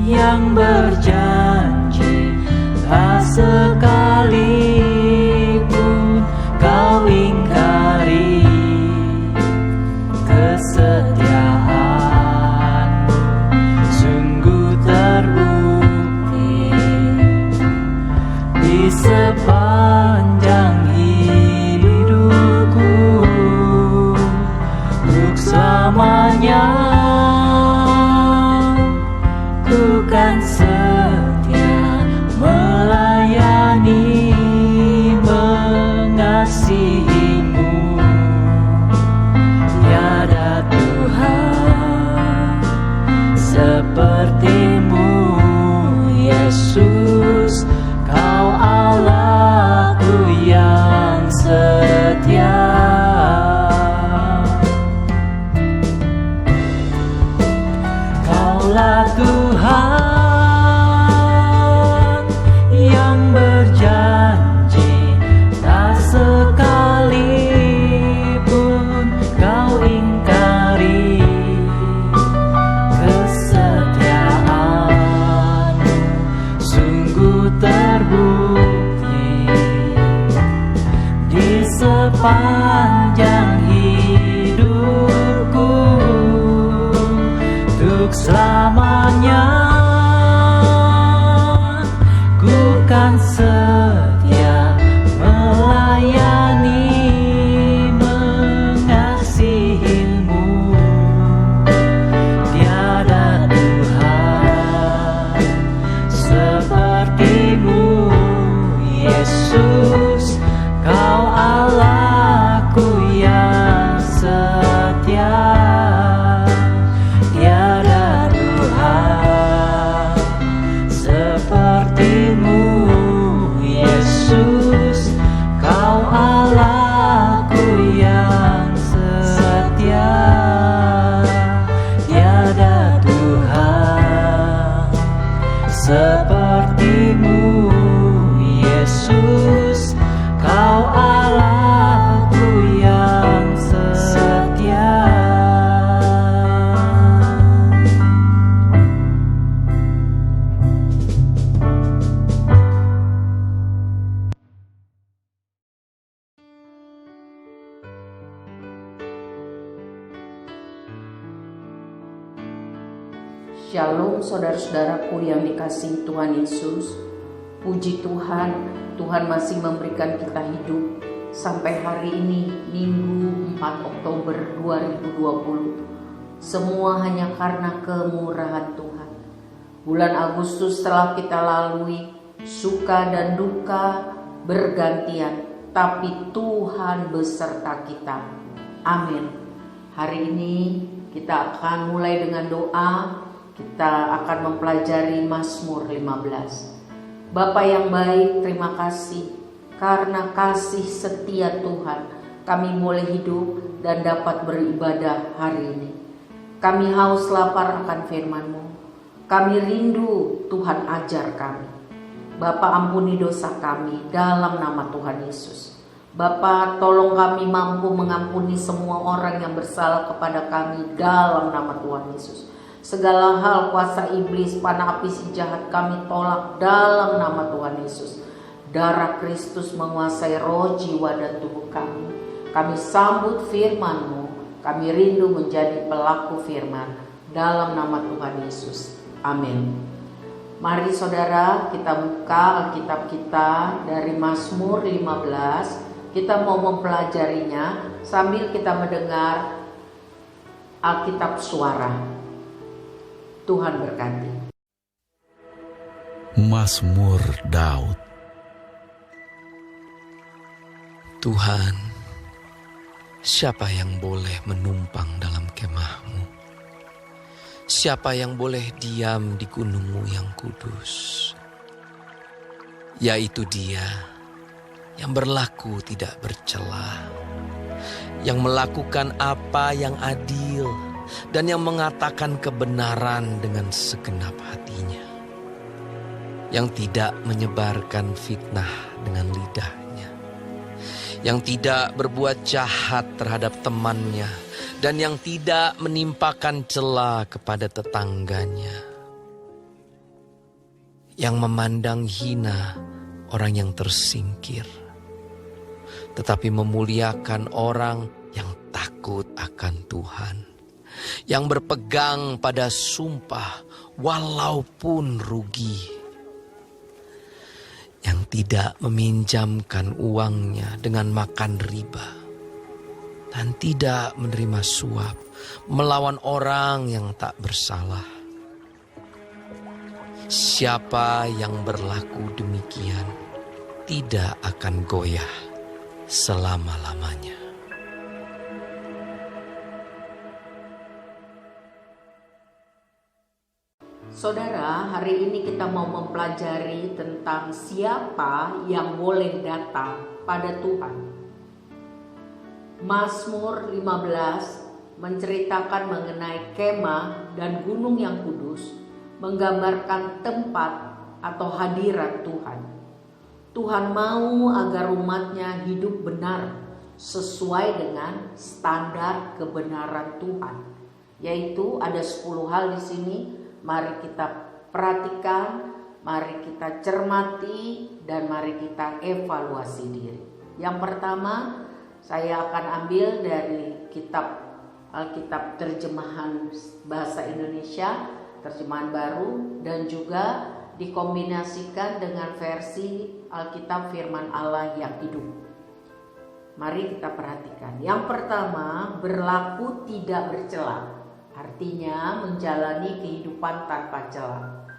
yang berjanji, tak sekalipun kau ingkari kesetiaanmu, sungguh terbukti di sepanjang hidupku. Untuk selamanya ku kan setia melayani, mengasihimu. Tiada Tuhan sepertimu, Yesus. Kau Allahku yang setia. Kaulah Tuhan yang berjanji, tak sekalipun kau ingkari kesetiaanmu, sungguh terbukti di sepanjang hidupku. Untuk selamanya ku kan setia melayani, mengasihimu. Tiada Tuhan sepertimu, Yesus. Kau Allahku yang setia. Tiada Tuhan sepertimu, Yesus. Kau Allahku yang setia. Tiada Tuhan sepertimu, Yesus. Kau Allahku yang setia. Shalom saudara-saudaraku yang dikasihi Tuhan Yesus. Puji Tuhan, Tuhan masih memberikan kita hidup sampai hari ini, Minggu 4 Oktober 2020. Semua hanya karena kemurahan Tuhan. Bulan Agustus telah kita lalui, suka dan duka bergantian, tapi Tuhan beserta kita. Amin. Hari ini kita akan mulai dengan doa. Kita akan mempelajari Mazmur 15. Bapa yang baik, terima kasih karena kasih setia Tuhan kami boleh hidup dan dapat beribadah hari ini. Kami haus lapar akan firman-Mu. Kami rindu, Tuhan ajar kami. Bapa, ampuni dosa kami dalam nama Tuhan Yesus. Bapa, tolong kami mampu mengampuni semua orang yang bersalah kepada kami dalam nama Tuhan Yesus. Segala hal kuasa iblis, panah api si jahat kami tolak dalam nama Tuhan Yesus. Darah Kristus menguasai roh, jiwa, dan tubuh kami. Kami sambut firman-Mu. Kami rindu menjadi pelaku firman dalam nama Tuhan Yesus. Amin. Mari saudara, kita buka Alkitab kita dari Mazmur 15. Kita mau mempelajarinya sambil kita mendengar Alkitab suara. Tuhan berkati. Mazmur Daud. Tuhan, siapa yang boleh menumpang dalam kemah-Mu? Siapa yang boleh diam di gunung-Mu yang kudus? Yaitu Dia yang berlaku tidak bercela, yang melakukan apa yang adil, dan yang mengatakan kebenaran dengan segenap hatinya, yang tidak menyebarkan fitnah dengan lidahnya, yang tidak berbuat jahat terhadap temannya, dan yang tidak menimpakan cela kepada tetangganya. yang memandang hina orang yang tersingkir, tetapi memuliakan orang yang takut akan Tuhan, yang berpegang pada sumpah walaupun rugi, yang tidak meminjamkan uangnya dengan makan riba, dan tidak menerima suap melawan orang yang tak bersalah. Siapa yang berlaku demikian tidak akan goyah selama-lamanya. Saudara, hari ini kita mau mempelajari tentang siapa yang boleh datang pada Tuhan. Mazmur 15 menceritakan mengenai kemah dan gunung yang kudus, menggambarkan tempat atau hadirat Tuhan. Tuhan mau agar umatnya hidup benar sesuai dengan standar kebenaran Tuhan. Yaitu ada 10 hal di sini. Mari kita perhatikan, mari kita cermati, dan mari kita evaluasi diri. Yang pertama, saya akan ambil dari kitab Alkitab terjemahan bahasa Indonesia, terjemahan baru, dan juga dikombinasikan dengan versi Alkitab firman Allah yang hidup. Mari kita perhatikan. Yang pertama, berlaku tidak bercela. Artinya menjalani kehidupan tanpa celah.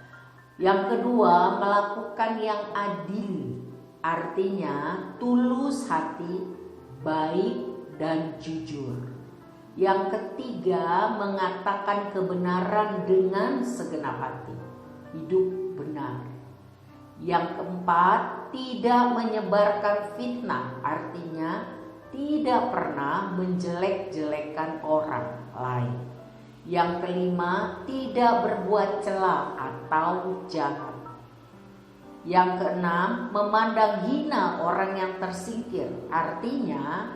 Yang kedua, melakukan yang adil. Artinya tulus hati, baik dan jujur. Yang ketiga, mengatakan kebenaran dengan segenap hati. Hidup benar. Yang keempat, tidak menyebarkan fitnah. Artinya tidak pernah menjelek-jelekan orang lain. Yang kelima, tidak berbuat cela atau jahat. Yang keenam, memandang hina orang yang tersingkir. Artinya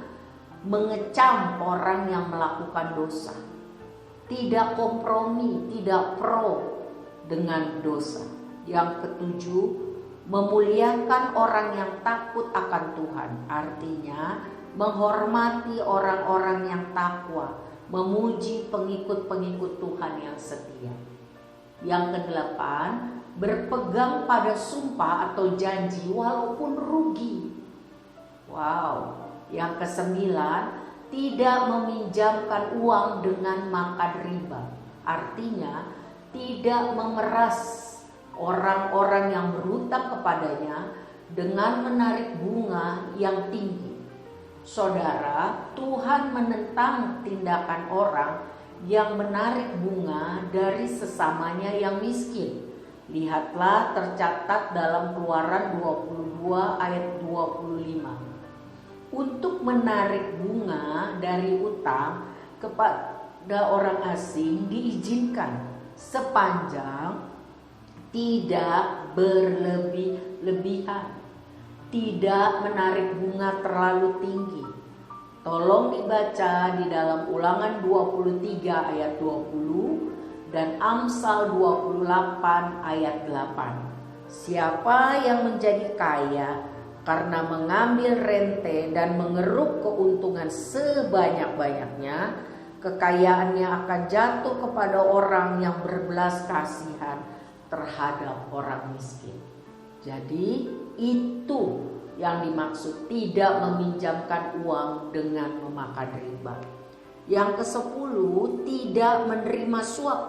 mengecam orang yang melakukan dosa. Tidak kompromi, tidak pro dengan dosa. Yang ketujuh, memuliakan orang yang takut akan Tuhan. Artinya menghormati orang-orang yang takwa, memuji pengikut-pengikut Tuhan yang setia. Yang kedelapan, berpegang pada sumpah atau janji walaupun rugi. Wow. Yang kesembilan, tidak meminjamkan uang dengan makan riba. Artinya tidak memeras orang-orang yang berutang kepadanya dengan menarik bunga yang tinggi. Saudara, Tuhan menentang tindakan orang yang menarik bunga dari sesamanya yang miskin. Lihatlah tercatat dalam Keluaran 22 ayat 25. Untuk menarik bunga dari utang kepada orang asing diizinkan sepanjang tidak berlebih-lebihan. Tidak menarik bunga terlalu tinggi. Tolong dibaca di dalam Ulangan 23 ayat 20 dan Amsal 28 ayat 8. Siapa yang menjadi kaya karena mengambil rente dan mengeruk keuntungan sebanyak-banyaknya, kekayaannya akan jatuh kepada orang yang berbelas kasihan terhadap orang miskin. Jadi itu yang dimaksud tidak meminjamkan uang dengan memakan riba. Yang ke-10, tidak menerima suap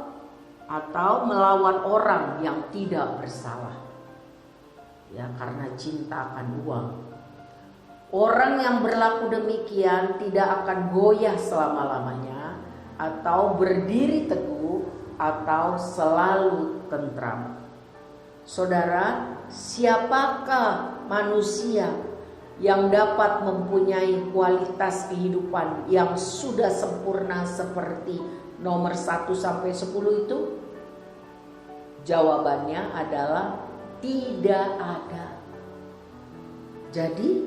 atau melawan orang yang tidak bersalah. Ya, karena cinta akan uang. Orang yang berlaku demikian tidak akan goyah selama-lamanya atau berdiri teguh atau selalu tentram. Saudara, siapakah manusia yang dapat mempunyai kualitas kehidupan yang sudah sempurna seperti nomor 1 sampai 10 itu? Jawabannya adalah tidak ada. Jadi,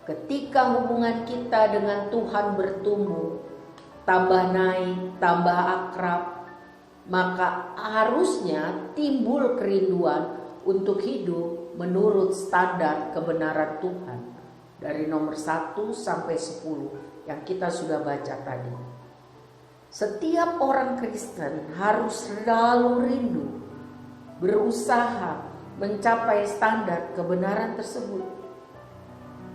ketika hubungan kita dengan Tuhan bertumbuh, tambah naik, tambah akrab, maka harusnya timbul kerinduan untuk hidup menurut standar kebenaran Tuhan. Dari nomor 1 sampai 10 yang kita sudah baca tadi. Setiap orang Kristen harus selalu rindu, berusaha mencapai standar kebenaran tersebut.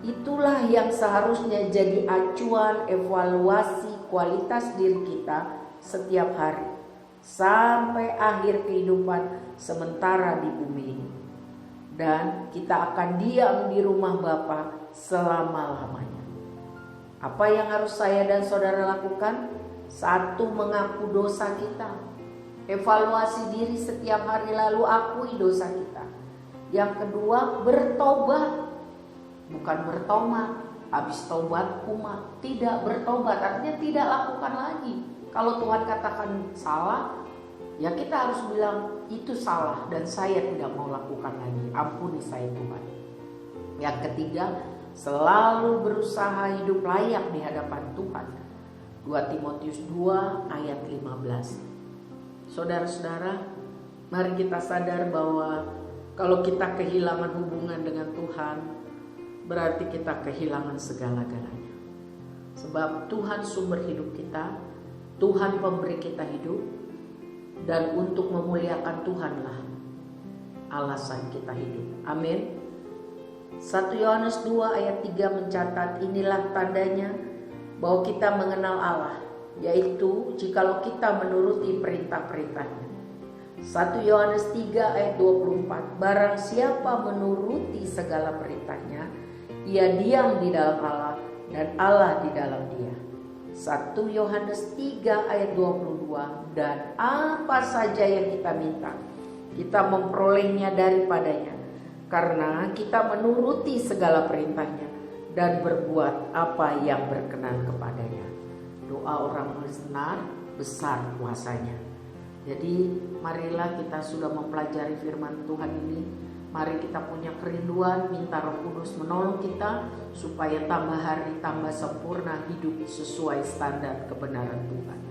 Itulah yang seharusnya jadi acuan evaluasi kualitas diri kita setiap hari sampai akhir kehidupan sementara di bumi ini. Dan kita akan diam di rumah Bapa selama-lamanya. Apa yang harus saya dan saudara lakukan? 1, mengaku dosa kita. Evaluasi diri setiap hari, lalu akui dosa kita. Yang kedua, bertobat. Bukan bertobat, habis tobat kumat. Tidak bertobat, artinya tidak lakukan lagi. Kalau Tuhan katakan salah, ya kita harus bilang itu salah dan saya tidak mau lakukan lagi. Ampuni saya Tuhan. Yang ketiga, selalu berusaha hidup layak di hadapan Tuhan. 2 Timotius 2 ayat 15. Saudara-saudara, mari kita sadar bahwa kalau kita kehilangan hubungan dengan Tuhan, berarti kita kehilangan segala-galanya. Sebab Tuhan sumber hidup kita, Tuhan pemberi kita hidup, dan untuk memuliakan Tuhanlah alasan kita hidup. Amin. 1 Yohanes 2 ayat 3 mencatat, inilah tandanya bahwa kita mengenal Allah, yaitu jikalau kita menuruti perintah-perintahnya. 1 Yohanes 3 ayat 24, barang siapa menuruti segala perintahnya, ia diam di dalam Allah dan Allah di dalam dia. 1 Yohanes 3 ayat 22, dan apa saja yang kita minta, kita memperolehnya daripadanya, karena kita menuruti segala perintahnya dan berbuat apa yang berkenan kepadanya. Doa orang benar besar kuasanya. Jadi marilah kita sudah mempelajari firman Tuhan ini, mari kita punya kerinduan, minta Roh Kudus menolong kita supaya tambah hari tambah sempurna hidup sesuai standar kebenaran Tuhan.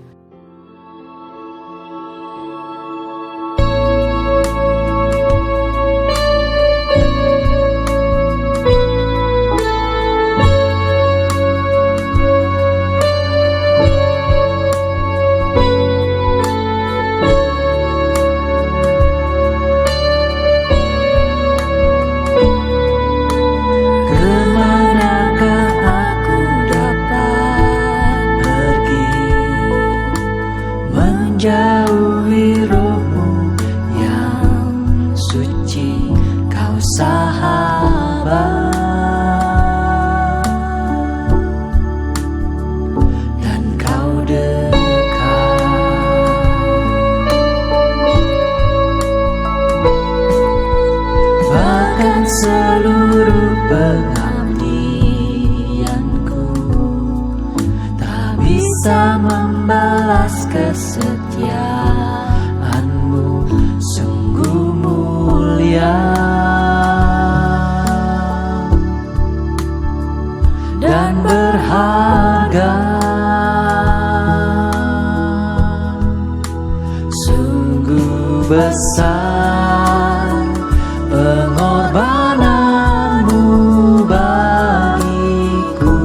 Jauhi rohmu yang suci, kau sahabat, dan kau dekat. Bahkan seluruh pengabdianku tak bisa membalas kesetiaanmu, sungguh mulia dan berharga. Sungguh besar pengorbananmu bagiku,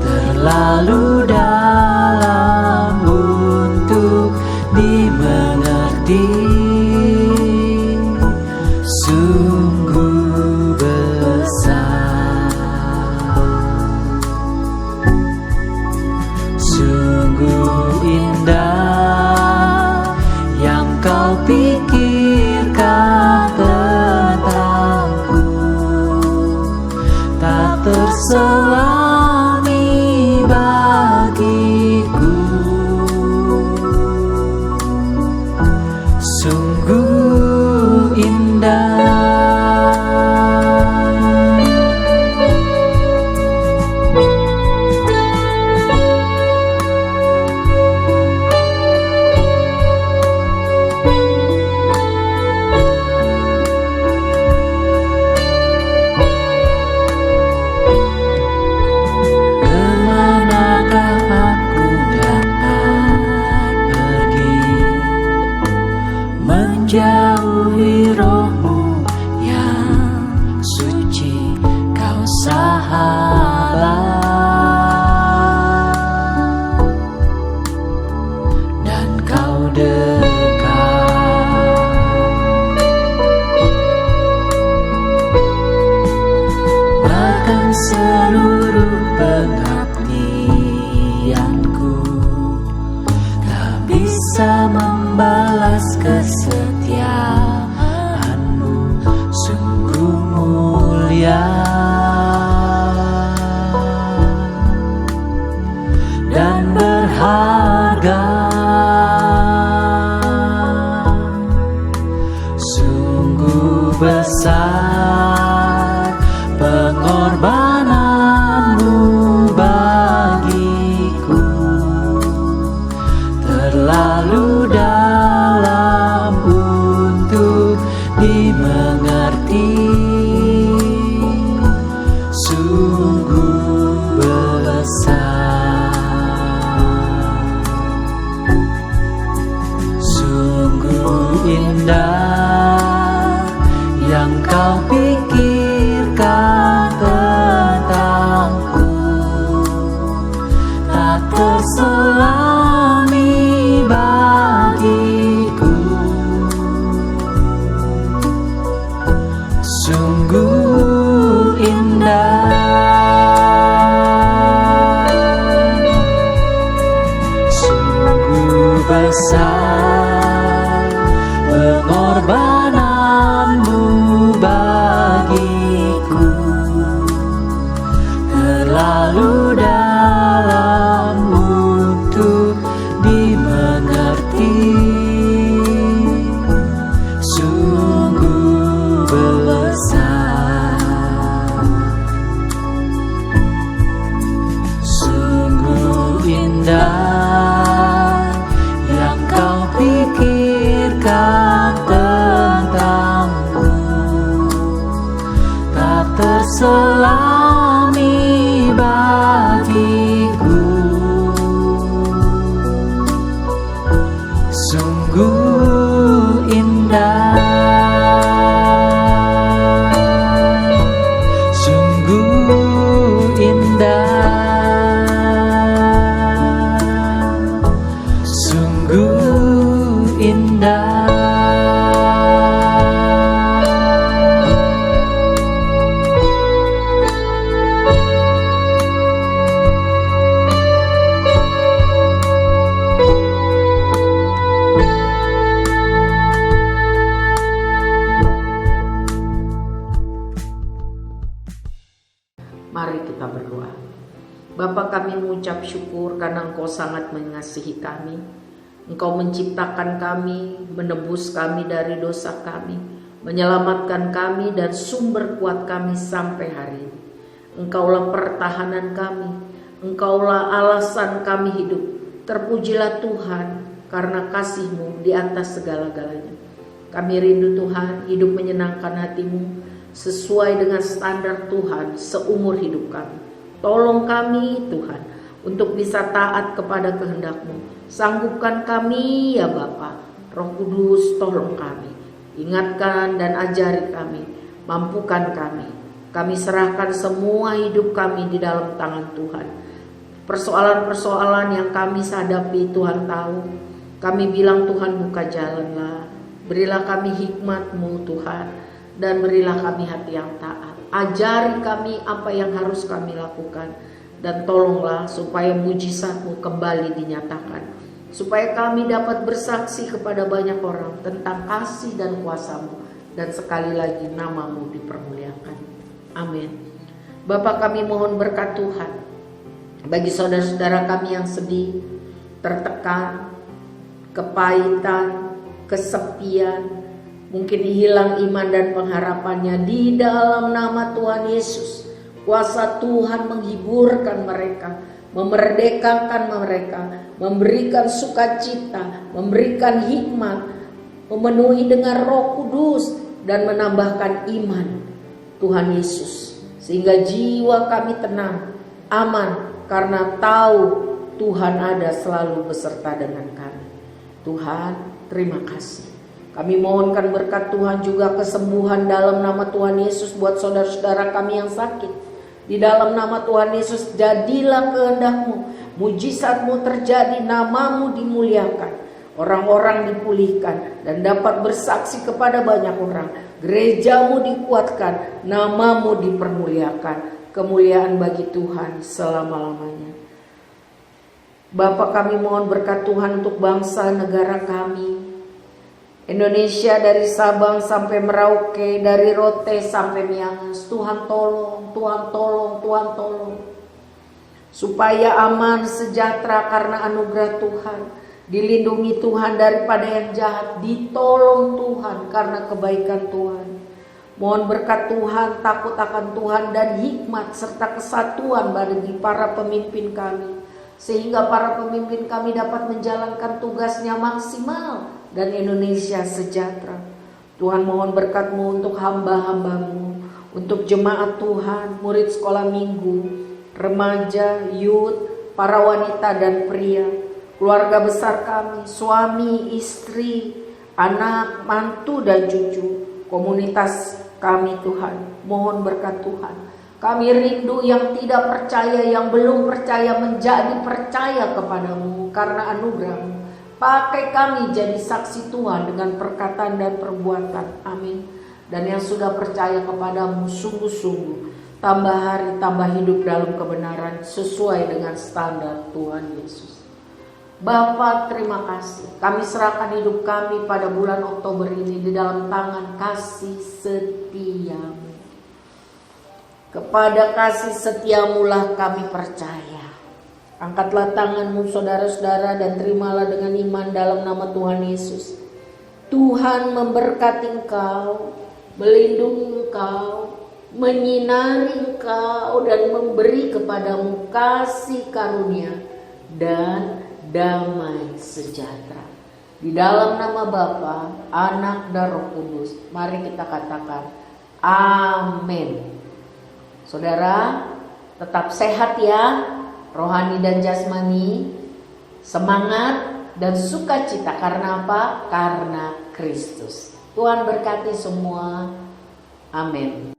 terlalu dalam untuk dimengerti. Sungguh besar, sungguh indah yang kau pikirkan tentangku, tak terselami bagiku. Sungguh indah. Kemanakah aku dapat pergi? menjauhi rohmu yang suci, kau sahabat, dan kau dekat. Bahkan seluruh pengabdianku tak bisa membalas kesetiaanmu, sungguh mulia dan berharga. Sungguh besar pengorbananmu bagiku, terlalu dalam untuk dimengerti. Sungguh besar, sungguh indah yang kau pikirkan tentangku, tak terselami bagiku. Sungguh indah, sungguh besar pengorbananmu bagiku, terlalu dalam untuk dimengerti. Sungguh besar, sungguh indah yang kau pikirkan tentangku, tak terselami bagiku. Sungguh indah, sungguh indah, sungguh indah. Mari kita berdoa. Bapa, kami mengucap syukur karena Engkau sangat mengasihi kami. Engkau menciptakan kami, menebus kami dari dosa kami, menyelamatkan kami dan sumber kuat kami sampai hari ini. Engkaulah pertahanan kami, Engkaulah alasan kami hidup. Terpujilah Tuhan karena kasih-Mu di atas segala-galanya. Kami rindu Tuhan hidup menyenangkan hati-Mu sesuai dengan standar Tuhan seumur hidup kami. Tolong kami Tuhan untuk bisa taat kepada kehendak-Mu. Sanggupkan kami ya Bapa. Roh Kudus tolong kami. Ingatkan dan ajari kami. Mampukan kami. Kami serahkan semua hidup kami di dalam tangan Tuhan. Persoalan-persoalan yang kami hadapi Tuhan tahu. Kami bilang Tuhan buka jalanlah. Berilah kami hikmat-Mu Tuhan. Dan berilah kami hati yang taat. Ajari kami apa yang harus kami lakukan. Dan tolonglah supaya mujizat-Mu kembali dinyatakan. Supaya kami dapat bersaksi kepada banyak orang tentang kasih dan kuasa-Mu. Dan sekali lagi nama-Mu dipermuliakan. Amin. Bapa, kami mohon berkat Tuhan. Bagi saudara-saudara kami yang sedih, tertekan, kepahitan, kesepian, mungkin hilang iman dan pengharapannya, di dalam nama Tuhan Yesus, kuasa Tuhan menghiburkan mereka, memerdekakan mereka, memberikan sukacita, memberikan hikmat, memenuhi dengan Roh Kudus dan menambahkan iman Tuhan Yesus, sehingga jiwa kami tenang, aman, karena tahu Tuhan ada selalu beserta dengan kami. Tuhan, terima kasih. Kami mohonkan berkat Tuhan juga kesembuhan dalam nama Tuhan Yesus buat saudara-saudara kami yang sakit. Di dalam nama Tuhan Yesus, jadilah kehendak-Mu, mujizat-Mu terjadi, nama-Mu dimuliakan, orang-orang dipulihkan dan dapat bersaksi kepada banyak orang. Gereja-Mu dikuatkan, nama-Mu dipermuliakan. Kemuliaan bagi Tuhan selama-lamanya. Bapa, kami mohon berkat Tuhan untuk bangsa negara kami. Indonesia dari Sabang sampai Merauke, dari Rote sampai Miangas. Tuhan tolong, Tuhan tolong, Tuhan tolong. Supaya aman, sejahtera karena anugerah Tuhan. Dilindungi Tuhan daripada yang jahat. Ditolong Tuhan karena kebaikan Tuhan. Mohon berkat Tuhan, takut akan Tuhan dan hikmat serta kesatuan bagi para pemimpin kami. Sehingga para pemimpin kami dapat menjalankan tugasnya maksimal dan Indonesia sejahtera. Tuhan, mohon berkat-Mu untuk hamba-hamba-Mu, untuk jemaat Tuhan, murid sekolah minggu, remaja, youth, para wanita dan pria, keluarga besar kami, suami, istri, anak, mantu dan cucu, komunitas kami Tuhan. Mohon berkat Tuhan. Kami rindu yang tidak percaya, yang belum percaya menjadi percaya kepadamu karena anugerah-Mu. Pakai kami jadi saksi Tuhan dengan perkataan dan perbuatan. Amin. Dan yang sudah percaya kepadamu sungguh-sungguh tambah hari tambah hidup dalam kebenaran sesuai dengan standar Tuhan Yesus. Bapa, terima kasih. Kami serahkan hidup kami pada bulan Oktober ini di dalam tangan kasih setia-Mu. Kepada kasih setiamu lah kami percaya. Angkatlah tanganmu saudara-saudara dan terimalah dengan iman dalam nama Tuhan Yesus. Tuhan memberkati engkau, melindungi engkau, menyinari engkau dan memberi kepadamu kasih karunia dan damai sejahtera. Di dalam nama Bapa, Anak dan Roh Kudus, mari kita katakan amin. Saudara, tetap sehat ya. Rohani dan jasmani, semangat dan sukacita. Karena apa? Karena Kristus. Tuhan berkati semua. Amin.